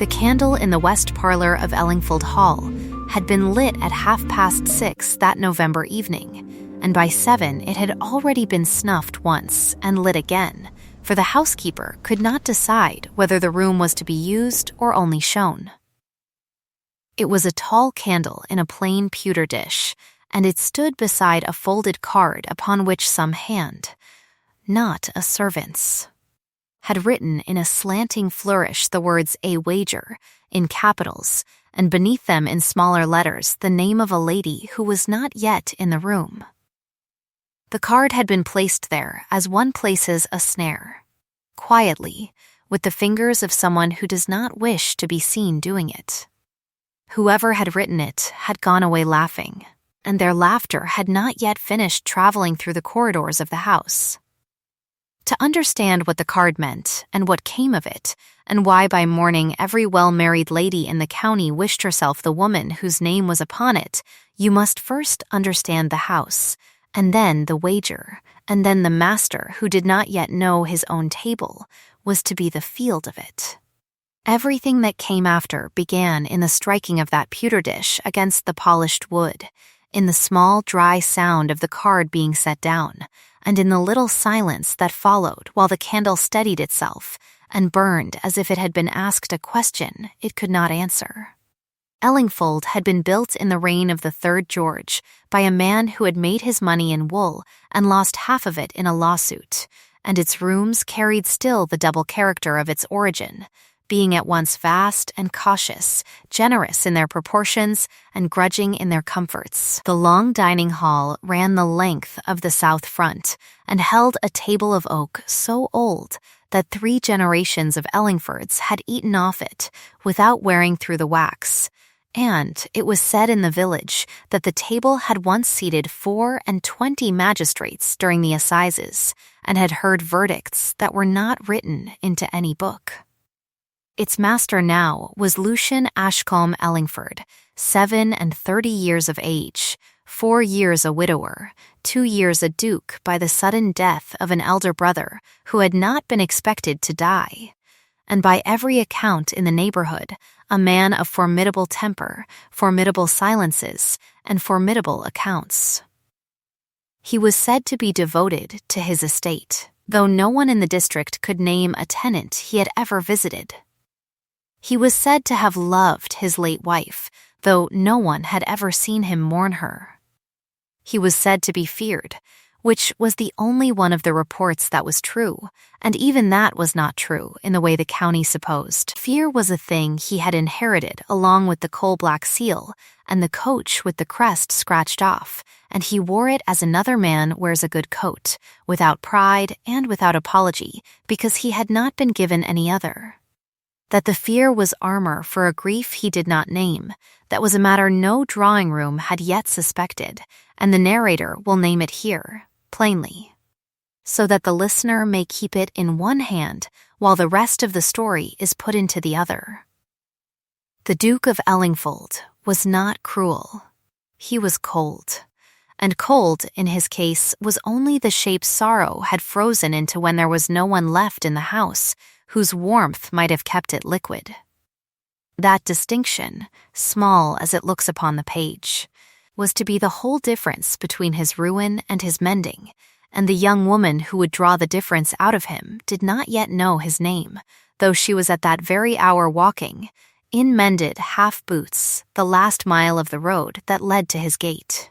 The candle in the west parlor of Ellingfold Hall had been lit at 6:30 that November evening, and by 7 it had already been snuffed once and lit again, for the housekeeper could not decide whether the room was to be used or only shown. It was a tall candle in a plain pewter dish, and it stood beside a folded card upon which some hand, not a servant's, had written in a slanting flourish the words "A Wager" in capitals, and beneath them in smaller letters the name of a lady who was not yet in the room. The card had been placed there as one places a snare, quietly, with the fingers of someone who does not wish to be seen doing it. Whoever had written it had gone away laughing, and their laughter had not yet finished traveling through the corridors of the house. To understand what the card meant and what came of it, and why by morning every well-married lady in the county wished herself the woman whose name was upon it, you must first understand the house, and then the wager, and then the master who did not yet know his own table, was to be the field of it. Everything that came after began in the striking of that pewter dish against the polished wood, in the small dry sound of the card being set down, and in the little silence that followed while the candle steadied itself and burned as if it had been asked a question it could not answer. Ellingfold had been built in the reign of the 3rd George by a man who had made his money in wool and lost half of it in a lawsuit, and its rooms carried still the double character of its origin, being at once vast and cautious, generous in their proportions, and grudging in their comforts. The long dining hall ran the length of the south front, and held a table of oak so old that 3 generations of Ellingfords had eaten off it without wearing through the wax, and it was said in the village that the table had once seated 24 magistrates during the assizes, and had heard verdicts that were not written into any book. Its master now was Lucian Ashcombe Ellingford, 37 years of age, 4 years a widower, 2 years a duke by the sudden death of an elder brother who had not been expected to die, and by every account in the neighborhood, a man of formidable temper, formidable silences, and formidable accounts. He was said to be devoted to his estate, though no one in the district could name a tenant he had ever visited. He was said to have loved his late wife, though no one had ever seen him mourn her. He was said to be feared, which was the only one of the reports that was true, and even that was not true in the way the county supposed. Fear was a thing he had inherited along with the coal-black seal and the coach with the crest scratched off, and he wore it as another man wears a good coat, without pride and without apology, because he had not been given any other. That the fear was armor for a grief he did not name, that was a matter no drawing-room had yet suspected, and the narrator will name it here, plainly, so that the listener may keep it in one hand while the rest of the story is put into the other. The Duke of Ellingfold was not cruel. He was cold, and cold, in his case, was only the shape sorrow had frozen into when there was no one left in the house whose warmth might have kept it liquid. That distinction, small as it looks upon the page, was to be the whole difference between his ruin and his mending, and the young woman who would draw the difference out of him did not yet know his name, though she was at that very hour walking, in mended half-boots, the last mile of the road that led to his gate.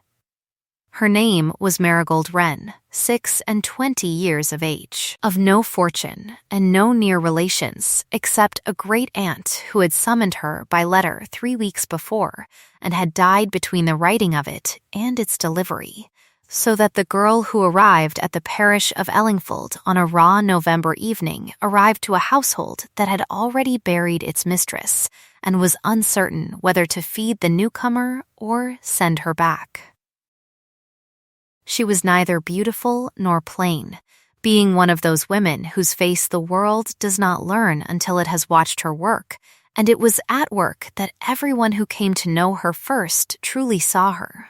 Her name was Marigold Wren, 26 years of age, of no fortune and no near relations except a great-aunt who had summoned her by letter 3 weeks before and had died between the writing of it and its delivery, so that the girl who arrived at the parish of Ellingfold on a raw November evening arrived to a household that had already buried its mistress and was uncertain whether to feed the newcomer or send her back. She was neither beautiful nor plain, being one of those women whose face the world does not learn until it has watched her work, and it was at work that everyone who came to know her first truly saw her.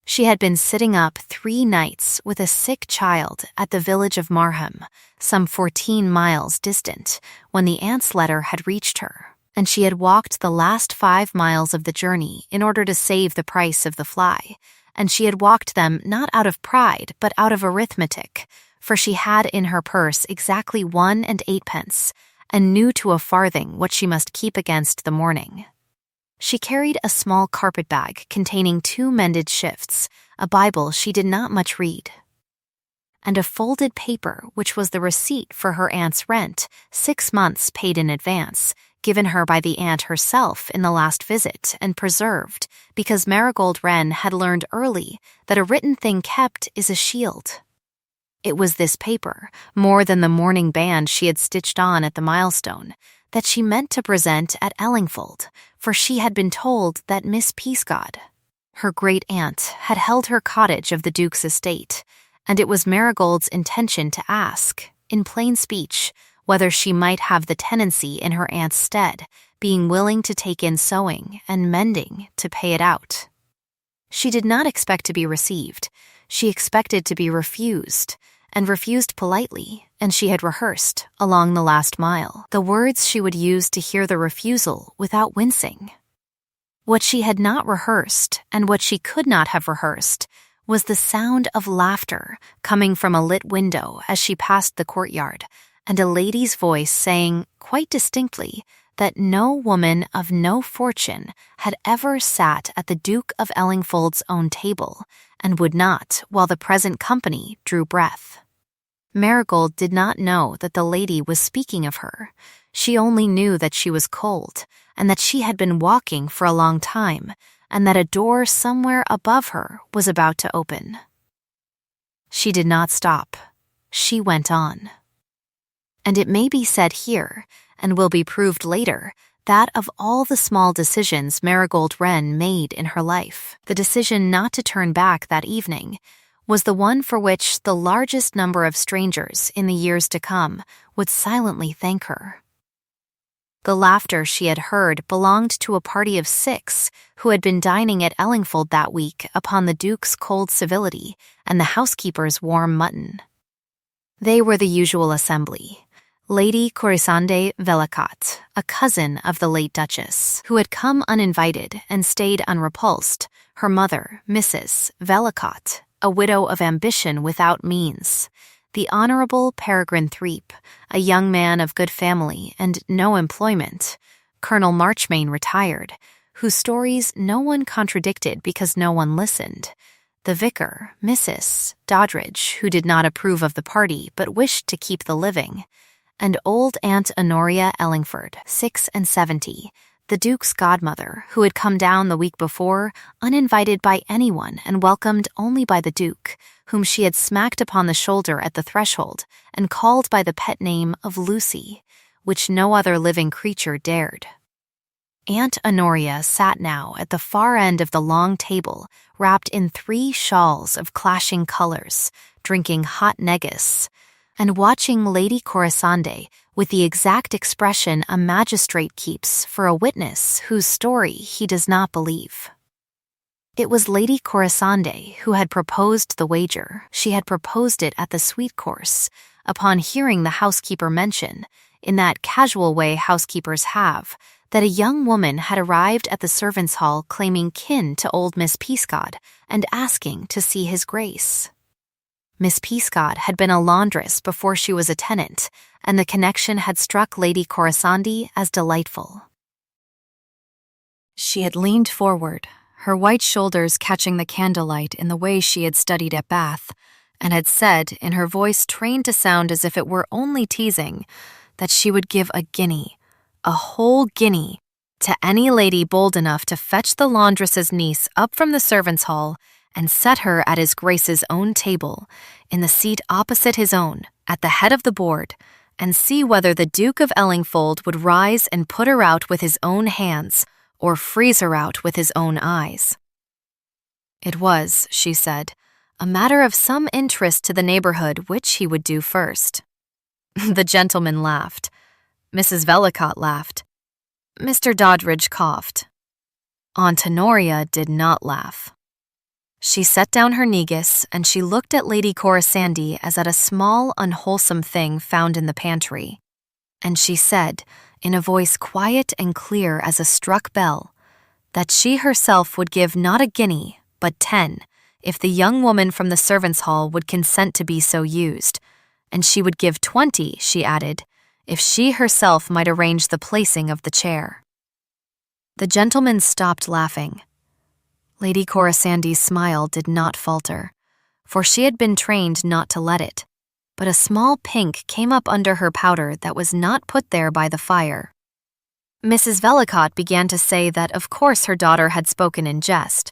She had been sitting up 3 nights with a sick child at the village of Marham, some 14 miles distant, when the aunt's letter had reached her, and she had walked the last 5 miles of the journey in order to save the price of the fly, and she had walked them not out of pride but out of arithmetic, for she had in her purse exactly 1 and 8 pence, and knew to a farthing what she must keep against the morning. She carried a small carpet bag containing 2 mended shifts, a Bible she did not much read, and a folded paper which was the receipt for her aunt's rent, 6 months paid in advance, given her by the aunt herself in the last visit and preserved, because Marigold Wren had learned early that a written thing kept is a shield. It was this paper, more than the mourning band she had stitched on at the milestone, that she meant to present at Ellingfold, for she had been told that Miss Peascod, her great-aunt, had held her cottage of the Duke's estate, and it was Marigold's intention to ask, in plain speech, whether she might have the tenancy in her aunt's stead, being willing to take in sewing and mending to pay it out. She did not expect to be received. She expected to be refused, and refused politely, and she had rehearsed, along the last mile, the words she would use to hear the refusal without wincing. What she had not rehearsed, and what she could not have rehearsed, was the sound of laughter coming from a lit window as she passed the courtyard, and a lady's voice saying, quite distinctly, that no woman of no fortune had ever sat at the Duke of Ellingfold's own table, and would not while the present company drew breath. Marigold did not know that the lady was speaking of her. She only knew that she was cold, and that she had been walking for a long time, and that a door somewhere above her was about to open. She did not stop. She went on. And it may be said here, and will be proved later, that of all the small decisions Marigold Wren made in her life, the decision not to turn back that evening was the one for which the largest number of strangers in the years to come would silently thank her. The laughter she had heard belonged to a party of 6 who had been dining at Ellingfold that week upon the Duke's cold civility and the housekeeper's warm mutton. They were the usual assembly: Lady Corisande Vellicott, a cousin of the late Duchess, who had come uninvited and stayed unrepulsed, her mother, Mrs. Vellicott, a widow of ambition without means, the Honorable Peregrine Threep, a young man of good family and no employment, Colonel Marchmain retired, whose stories no one contradicted because no one listened, the vicar, Mrs. Doddridge, who did not approve of the party but wished to keep the living, and old Aunt Honoria Ellingford, 76, the Duke's godmother, who had come down the week before, uninvited by anyone and welcomed only by the Duke, whom she had smacked upon the shoulder at the threshold and called by the pet name of Lucy, which no other living creature dared. Aunt Honoria sat now at the far end of the long table, wrapped in 3 shawls of clashing colors, drinking hot negus, and watching Lady Corisande with the exact expression a magistrate keeps for a witness whose story he does not believe. It was Lady Corisande who had proposed the wager. She had proposed it at the sweet course, upon hearing the housekeeper mention, in that casual way housekeepers have, that a young woman had arrived at the servants' hall claiming kin to old Miss Peascod and asking to see his grace. Miss Peascod had been a laundress before she was a tenant, and the connection had struck Lady Corisande as delightful. She had leaned forward, her white shoulders catching the candlelight in the way she had studied at Bath, and had said, in her voice trained to sound as if it were only teasing, that she would give a guinea, a whole guinea, to any lady bold enough to fetch the laundress's niece up from the servants' hall and set her at his Grace's own table, in the seat opposite his own, at the head of the board, and see whether the Duke of Ellingfold would rise and put her out with his own hands, or freeze her out with his own eyes. It was, she said, a matter of some interest to the neighborhood which he would do first. The gentleman laughed. Mrs. Vellicott laughed. Mr. Doddridge coughed. Aunt Honoria did not laugh. She set down her negus, and she looked at Lady Corisande as at a small, unwholesome thing found in the pantry. And she said, in a voice quiet and clear as a struck bell, that she herself would give not a guinea, but 10, if the young woman from the servants' hall would consent to be so used, and she would give 20, she added, if she herself might arrange the placing of the chair. The gentleman stopped laughing. Lady Corasandi's smile did not falter, for she had been trained not to let it, but a small pink came up under her powder that was not put there by the fire. Mrs. Velicott began to say that of course her daughter had spoken in jest.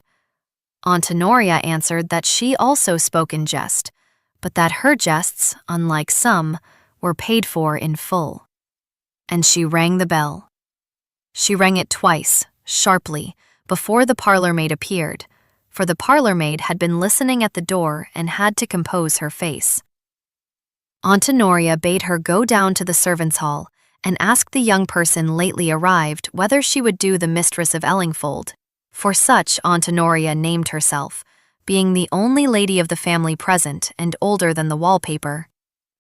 Aunt Honoria answered that she also spoke in jest, but that her jests, unlike some, were paid for in full. And she rang the bell. She rang it twice, sharply, before the parlor-maid appeared, for the parlor-maid had been listening at the door and had to compose her face. Aunt Honoria bade her go down to the servants' hall and ask the young person lately arrived whether she would do the mistress of Ellingfold, for such Aunt Honoria named herself, being the only lady of the family present and older than the wallpaper,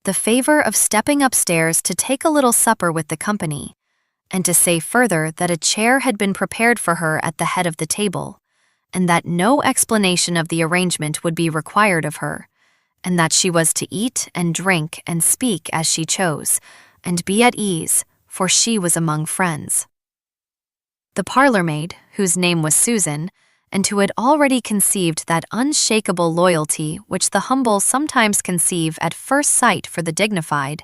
the favor of stepping upstairs to take a little supper with the company, and to say further that a chair had been prepared for her at the head of the table, and that no explanation of the arrangement would be required of her, and that she was to eat and drink and speak as she chose, and be at ease, for she was among friends. The parlor-maid, whose name was Susan, and who had already conceived that unshakable loyalty which the humble sometimes conceive at first sight for the dignified,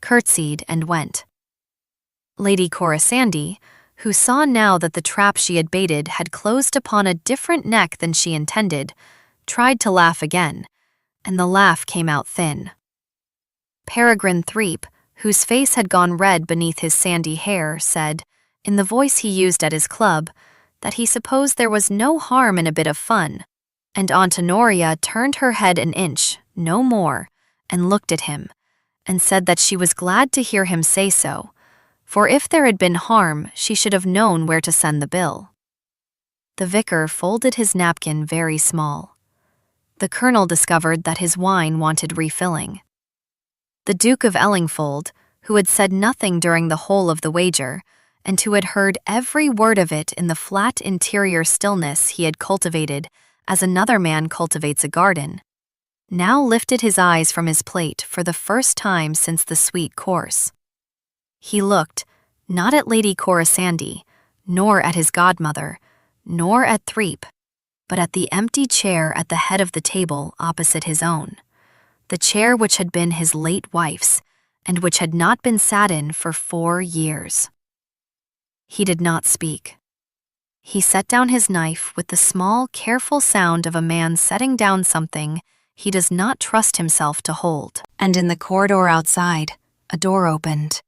curtsied and went. Lady Corasandy, who saw now that the trap she had baited had closed upon a different neck than she intended, tried to laugh again, and the laugh came out thin. Peregrine Threep, whose face had gone red beneath his sandy hair, said, in the voice he used at his club, that he supposed there was no harm in a bit of fun, and Aunt Honoria turned her head an inch, no more, and looked at him, and said that she was glad to hear him say so, for if there had been harm, she should have known where to send the bill. The vicar folded his napkin very small. The colonel discovered that his wine wanted refilling. The Duke of Ellingfold, who had said nothing during the whole of the wager, and who had heard every word of it in the flat interior stillness he had cultivated as another man cultivates a garden, now lifted his eyes from his plate for the first time since the sweet course. He looked, not at Lady Corasandy, nor at his godmother, nor at Threep, but at the empty chair at the head of the table opposite his own, the chair which had been his late wife's, and which had not been sat in for 4 years. He did not speak. He set down his knife with the small, careful sound of a man setting down something he does not trust himself to hold. And in the corridor outside, a door opened,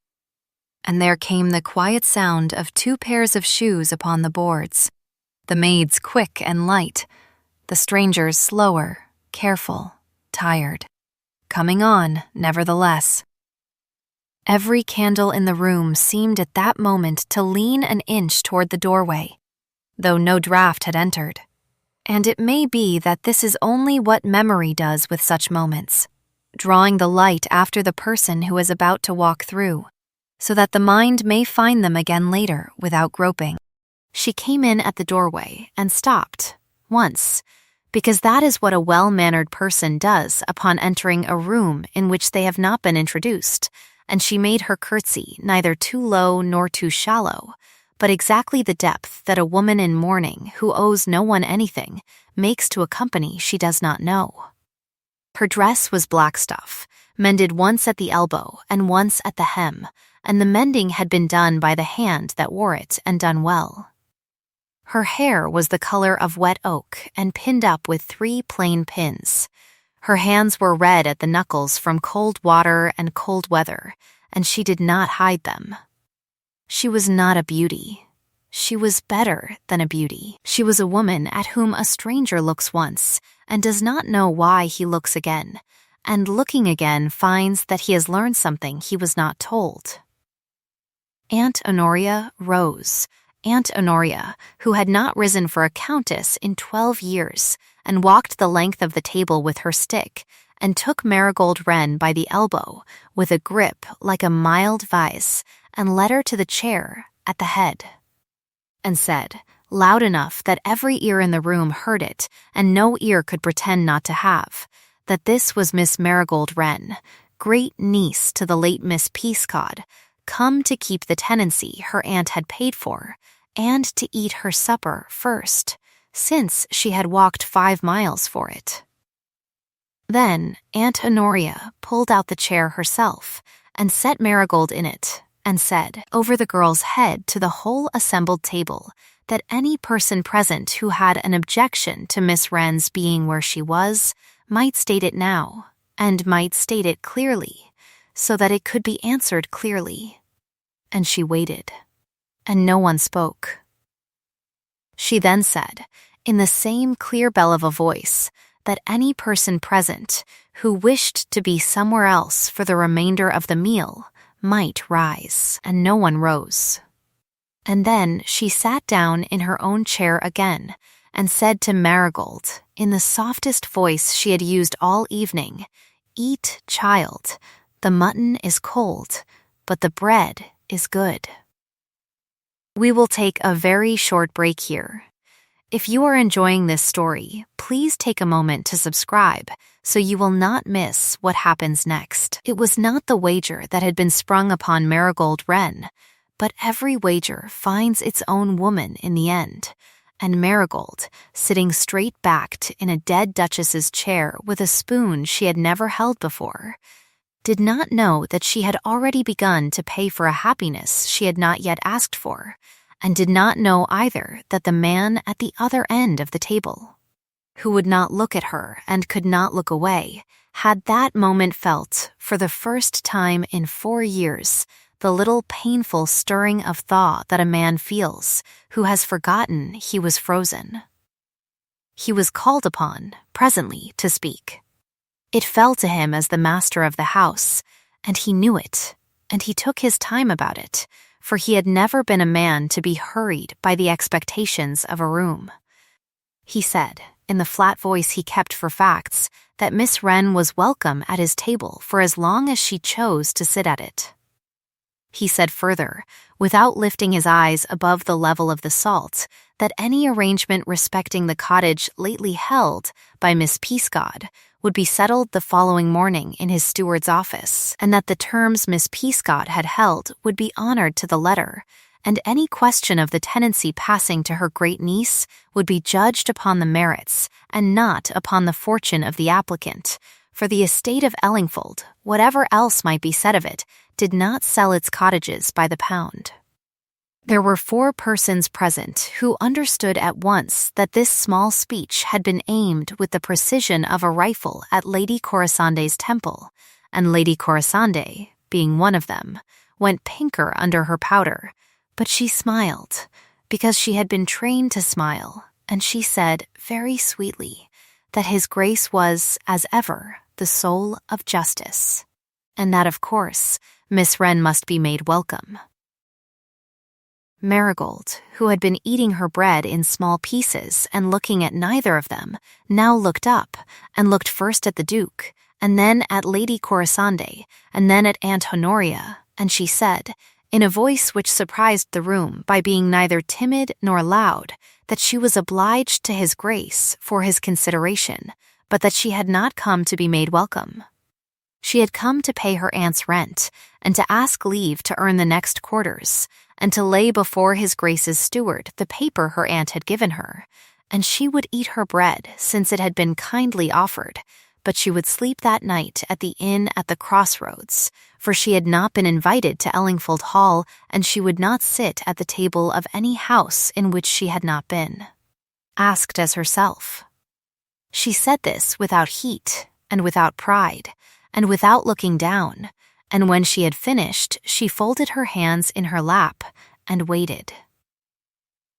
and there came the quiet sound of 2 pairs of shoes upon the boards, the maid's quick and light, the stranger's slower, careful, tired, coming on, nevertheless. Every candle in the room seemed at that moment to lean an inch toward the doorway, though no draught had entered. And it may be that this is only what memory does with such moments, drawing the light after the person who is about to walk through, so that the mind may find them again later without groping. She came in at the doorway and stopped, once, because that is what a well-mannered person does upon entering a room in which they have not been introduced, and she made her curtsy neither too low nor too shallow, but exactly the depth that a woman in mourning who owes no one anything makes to a company she does not know. Her dress was black stuff, mended once at the elbow and once at the hem, and the mending had been done by the hand that wore it and done well. Her hair was the color of wet oak and pinned up with 3 plain pins. Her hands were red at the knuckles from cold water and cold weather, and she did not hide them. She was not a beauty. She was better than a beauty. She was a woman at whom a stranger looks once and does not know why he looks again, and looking again finds that he has learned something he was not told. Aunt Honoria rose. Aunt Honoria, who had not risen for a countess in 12 years, and walked the length of the table with her stick, and took Marigold Wren by the elbow with a grip like a mild vice, and led her to the chair at the head, and said, loud enough that every ear in the room heard it and no ear could pretend not to have, that this was Miss Marigold Wren, great niece to the late Miss Peascod, come to keep the tenancy her aunt had paid for, and to eat her supper first, since she had walked 5 miles for it. Then Aunt Honoria pulled out the chair herself and set Marigold in it, and said over the girl's head to the whole assembled table that any person present who had an objection to Miss Wren's being where she was might state it now, and might state it clearly, so that it could be answered clearly. And she waited, and no one spoke. She then said, in the same clear bell of a voice, that any person present who wished to be somewhere else for the remainder of the meal might rise, and no one rose. And then she sat down in her own chair again and said to Marigold, in the softest voice she had used all evening, "Eat, child. The mutton is cold, but the bread is good." We will take a very short break here. If you are enjoying this story, please take a moment to subscribe so you will not miss what happens next. It was not the wager that had been sprung upon Marigold Wren, but every wager finds its own woman in the end, and Marigold, sitting straight-backed in a dead duchess's chair with a spoon she had never held before, did not know that she had already begun to pay for a happiness she had not yet asked for, and did not know either that the man at the other end of the table, who would not look at her and could not look away, had that moment felt, for the first time in 4 years, the little painful stirring of thaw that a man feels who has forgotten he was frozen. He was called upon, presently, to speak. It fell to him as the master of the house, and he knew it, and he took his time about it, for he had never been a man to be hurried by the expectations of a room. He said, in the flat voice he kept for facts, that Miss Wren was welcome at his table for as long as she chose to sit at it. He said further, without lifting his eyes above the level of the salt, that any arrangement respecting the cottage lately held by Miss Peascod would be settled the following morning in his steward's office, and that the terms Miss Peascod had held would be honored to the letter, and any question of the tenancy passing to her great niece would be judged upon the merits and not upon the fortune of the applicant, for the estate of Ellingfold, whatever else might be said of it, did not sell its cottages by the pound. There were 4 persons present who understood at once that this small speech had been aimed with the precision of a rifle at Lady Corasande's temple, and Lady Corisande, being one of them, went pinker under her powder, but she smiled, because she had been trained to smile, and she said very sweetly that His Grace was, as ever, the soul of justice, and that, of course, Miss Wren must be made welcome. Marigold, who had been eating her bread in small pieces and looking at neither of them, now looked up, and looked first at the Duke, and then at Lady Corisande, and then at Aunt Honoria, and she said, in a voice which surprised the room by being neither timid nor loud, that she was obliged to His Grace for his consideration, but that she had not come to be made welcome. She had come to pay her aunt's rent, and to ask leave to earn the next quarters, and to lay before His Grace's steward the paper her aunt had given her, and she would eat her bread since it had been kindly offered, but she would sleep that night at the inn at the crossroads, for she had not been invited to Ellingfold Hall, and she would not sit at the table of any house in which she had not been asked as herself. She said this without heat, and without pride, and without looking down, and when she had finished, she folded her hands in her lap and waited.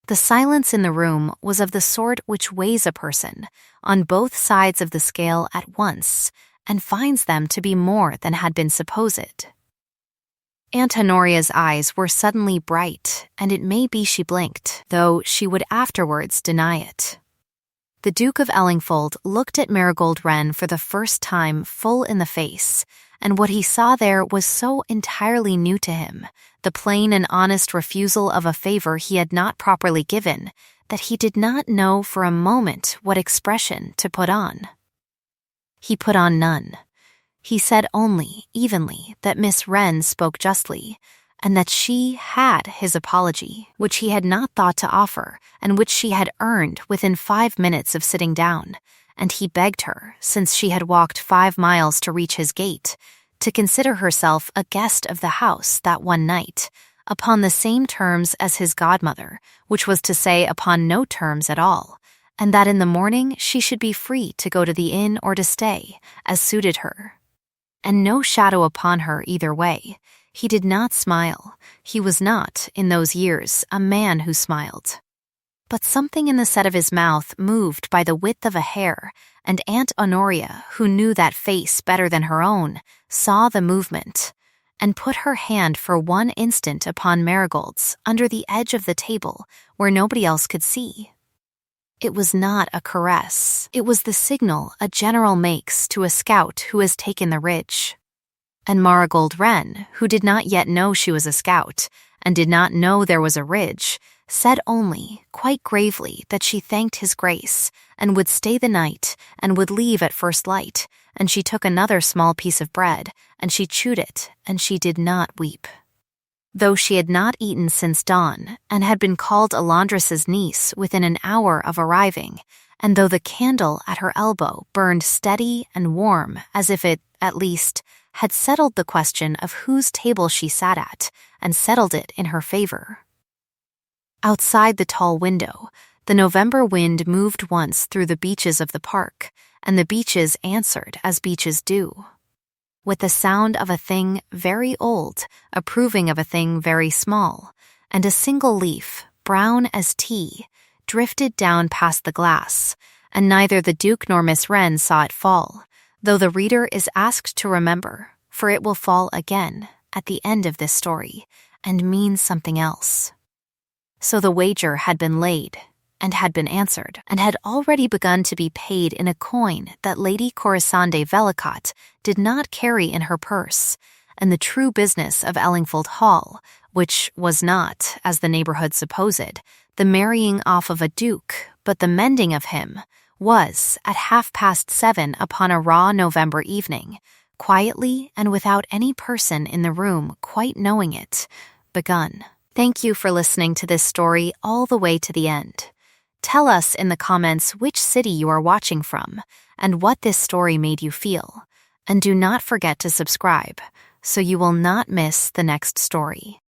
The silence in the room was of the sort which weighs a person on both sides of the scale at once and finds them to be more than had been supposed. Aunt Honoria's eyes were suddenly bright, and it may be she blinked, though she would afterwards deny it. The Duke of Ellingfold looked at Marigold Wren for the first time full in the face, and what he saw there was so entirely new to him the plain and honest refusal of a favor he had not properly given, that he did not know for a moment what expression to put on. He put on none. He said only, evenly, that Miss Wren spoke justly, and that she had his apology, which he had not thought to offer, and which she had earned within 5 minutes of sitting down, and he begged her, since she had walked 5 miles to reach his gate, to consider herself a guest of the house that one night, upon the same terms as his godmother, which was to say upon no terms at all, and that in the morning she should be free to go to the inn or to stay, as suited her. And no shadow upon her either way. He did not smile. He was not, in those years, a man who smiled. But something in the set of his mouth moved by the width of a hair, and Aunt Honoria, who knew that face better than her own, saw the movement, and put her hand for one instant upon Marigold's under the edge of the table, where nobody else could see. It was not a caress. It was the signal a general makes to a scout who has taken the ridge. And Marigold Wren, who did not yet know she was a scout, and did not know there was a ridge, said only, quite gravely, that she thanked his grace, and would stay the night, and would leave at first light, and she took another small piece of bread, and she chewed it, and she did not weep. Though she had not eaten since dawn, and had been called a laundress's niece within an hour of arriving, and though the candle at her elbow burned steady and warm, as if it, at least, had settled the question of whose table she sat at, and settled it in her favor. Outside the tall window, the November wind moved once through the beeches of the park, and the beeches answered as beeches do, with the sound of a thing very old, approving of a thing very small, and a single leaf, brown as tea, drifted down past the glass, and neither the Duke nor Miss Wren saw it fall, though the reader is asked to remember, for it will fall again at the end of this story, and mean something else. So the wager had been laid, and had been answered, and had already begun to be paid in a coin that Lady Corisande Velicott did not carry in her purse, and the true business of Ellingfold Hall, which was not, as the neighborhood supposed, the marrying off of a duke, but the mending of him, was, at 7:30 upon a raw November evening, quietly and without any person in the room quite knowing it, begun. Thank you for listening to this story all the way to the end. Tell us in the comments which city you are watching from, and what this story made you feel. And do not forget to subscribe, so you will not miss the next story.